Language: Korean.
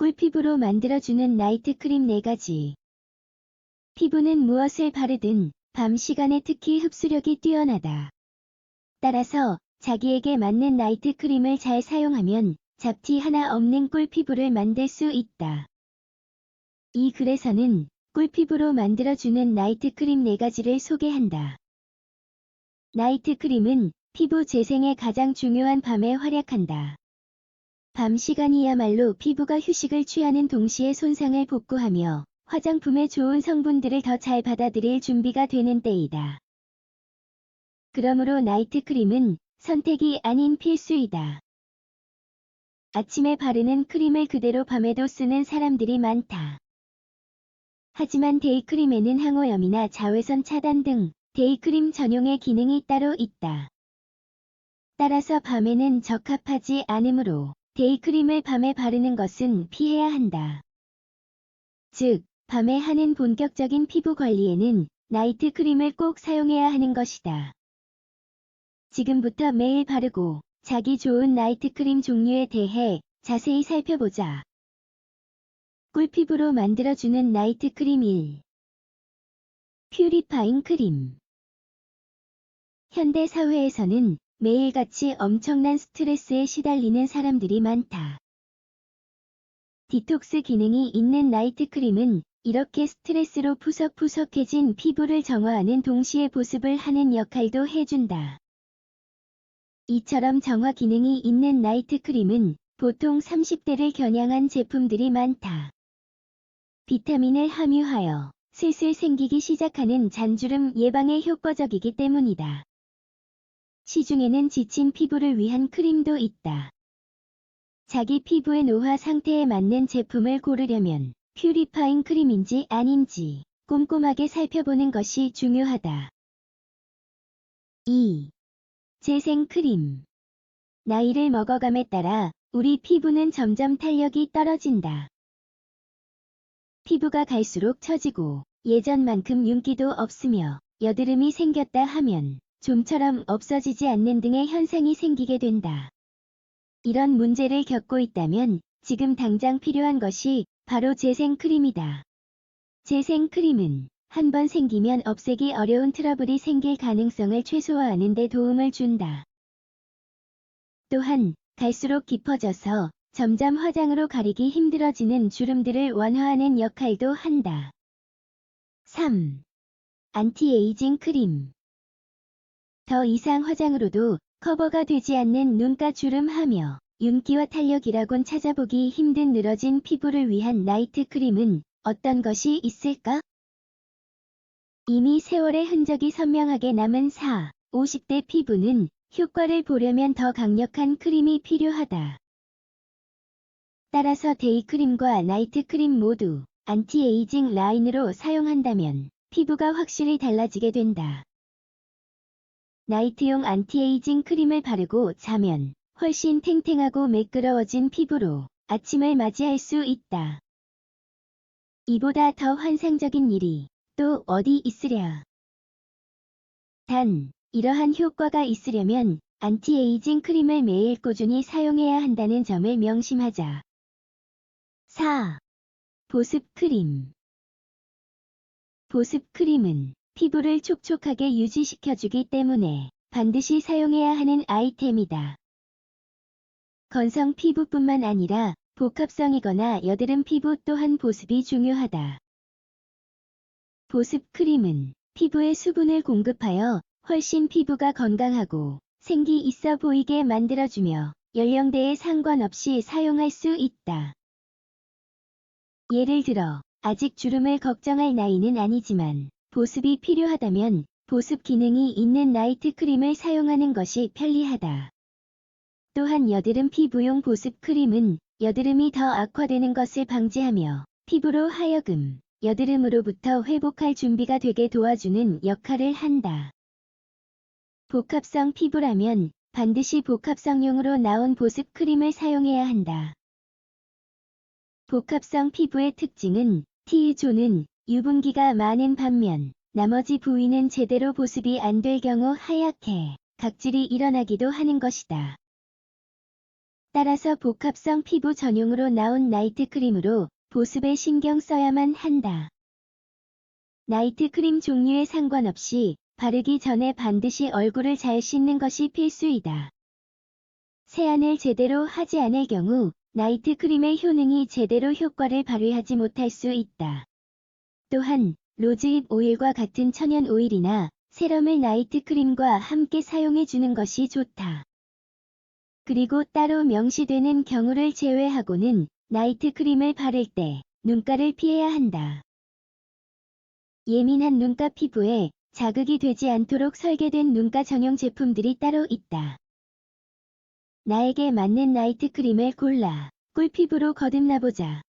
꿀피부로 만들어주는 나이트 크림 4가지. 피부는 무엇을 바르든 밤 시간에 특히 흡수력이 뛰어나다. 따라서 자기에게 맞는 나이트 크림을 잘 사용하면 잡티 하나 없는 꿀피부를 만들 수 있다. 이 글에서는 꿀피부로 만들어주는 나이트 크림 4가지를 소개한다. 나이트 크림은 피부 재생에 가장 중요한 밤에 활약한다. 밤 시간이야말로 피부가 휴식을 취하는 동시에 손상을 복구하며 화장품의 좋은 성분들을 더 잘 받아들일 준비가 되는 때이다. 그러므로 나이트 크림은 선택이 아닌 필수이다. 아침에 바르는 크림을 그대로 밤에도 쓰는 사람들이 많다. 하지만 데이크림에는 항오염이나 자외선 차단 등 데이크림 전용의 기능이 따로 있다. 따라서 밤에는 적합하지 않으므로 데이크림을 밤에 바르는 것은 피해야 한다. 즉, 밤에 하는 본격적인 피부 관리에는 나이트 크림을 꼭 사용해야 하는 것이다. 지금부터 매일 바르고 자기 좋은 나이트 크림 종류에 대해 자세히 살펴보자. 꿀피부로 만들어주는 나이트 크림 1. 퓨리파잉 크림. 현대 사회에서는 매일같이 엄청난 스트레스에 시달리는 사람들이 많다. 디톡스 기능이 있는 나이트 크림은 이렇게 스트레스로 푸석푸석해진 피부를 정화하는 동시에 보습을 하는 역할도 해준다. 이처럼 정화 기능이 있는 나이트 크림은 보통 30대를 겨냥한 제품들이 많다. 비타민을 함유하여 슬슬 생기기 시작하는 잔주름 예방에 효과적이기 때문이다. 시중에는 지친 피부를 위한 크림도 있다. 자기 피부의 노화 상태에 맞는 제품을 고르려면 퓨리파잉 크림인지 아닌지 꼼꼼하게 살펴보는 것이 중요하다. 2. 재생 크림. 나이를 먹어감에 따라 우리 피부는 점점 탄력이 떨어진다. 피부가 갈수록 처지고 예전만큼 윤기도 없으며 여드름이 생겼다 하면 좀처럼 없어지지 않는 등의 현상이 생기게 된다. 이런 문제를 겪고 있다면 지금 당장 필요한 것이 바로 재생 크림이다. 재생 크림은 한번 생기면 없애기 어려운 트러블이 생길 가능성을 최소화하는 데 도움을 준다. 또한 갈수록 깊어져서 점점 화장으로 가리기 힘들어지는 주름들을 완화하는 역할도 한다. 3. 안티에이징 크림. 더 이상 화장으로도 커버가 되지 않는 눈가 주름하며 윤기와 탄력이라곤 찾아보기 힘든 늘어진 피부를 위한 나이트 크림은 어떤 것이 있을까? 이미 세월의 흔적이 선명하게 남은 50대 피부는 효과를 보려면 더 강력한 크림이 필요하다. 따라서 데이크림과 나이트 크림 모두 안티에이징 라인으로 사용한다면 피부가 확실히 달라지게 된다. 나이트용 안티에이징 크림을 바르고 자면 훨씬 탱탱하고 매끄러워진 피부로 아침을 맞이할 수 있다. 이보다 더 환상적인 일이 또 어디 있으랴. 단, 이러한 효과가 있으려면 안티에이징 크림을 매일 꾸준히 사용해야 한다는 점을 명심하자. 4. 보습 크림. 보습 크림은 피부를 촉촉하게 유지시켜주기 때문에 반드시 사용해야 하는 아이템이다. 건성 피부뿐만 아니라 복합성이거나 여드름 피부 또한 보습이 중요하다. 보습 크림은 피부에 수분을 공급하여 훨씬 피부가 건강하고 생기 있어 보이게 만들어주며 연령대에 상관없이 사용할 수 있다. 예를 들어 아직 주름을 걱정할 나이는 아니지만 보습이 필요하다면 보습 기능이 있는 나이트 크림을 사용하는 것이 편리하다. 또한 여드름 피부용 보습 크림은 여드름이 더 악화되는 것을 방지하며 피부로 하여금 여드름으로부터 회복할 준비가 되게 도와주는 역할을 한다. 복합성 피부라면 반드시 복합성용으로 나온 보습 크림을 사용해야 한다. 복합성 피부의 특징은 T존은 유분기가 많은 반면 나머지 부위는 제대로 보습이 안 될 경우 하얗게 각질이 일어나기도 하는 것이다. 따라서 복합성 피부 전용으로 나온 나이트 크림으로 보습에 신경 써야만 한다. 나이트 크림 종류에 상관없이 바르기 전에 반드시 얼굴을 잘 씻는 것이 필수이다. 세안을 제대로 하지 않을 경우 나이트 크림의 효능이 제대로 효과를 발휘하지 못할 수 있다. 또한 로즈잎 오일과 같은 천연 오일이나 세럼을 나이트 크림과 함께 사용해 주는 것이 좋다. 그리고 따로 명시되는 경우를 제외하고는 나이트 크림을 바를 때 눈가를 피해야 한다. 예민한 눈가 피부에 자극이 되지 않도록 설계된 눈가 전용 제품들이 따로 있다. 나에게 맞는 나이트 크림을 골라 꿀피부로 거듭나보자.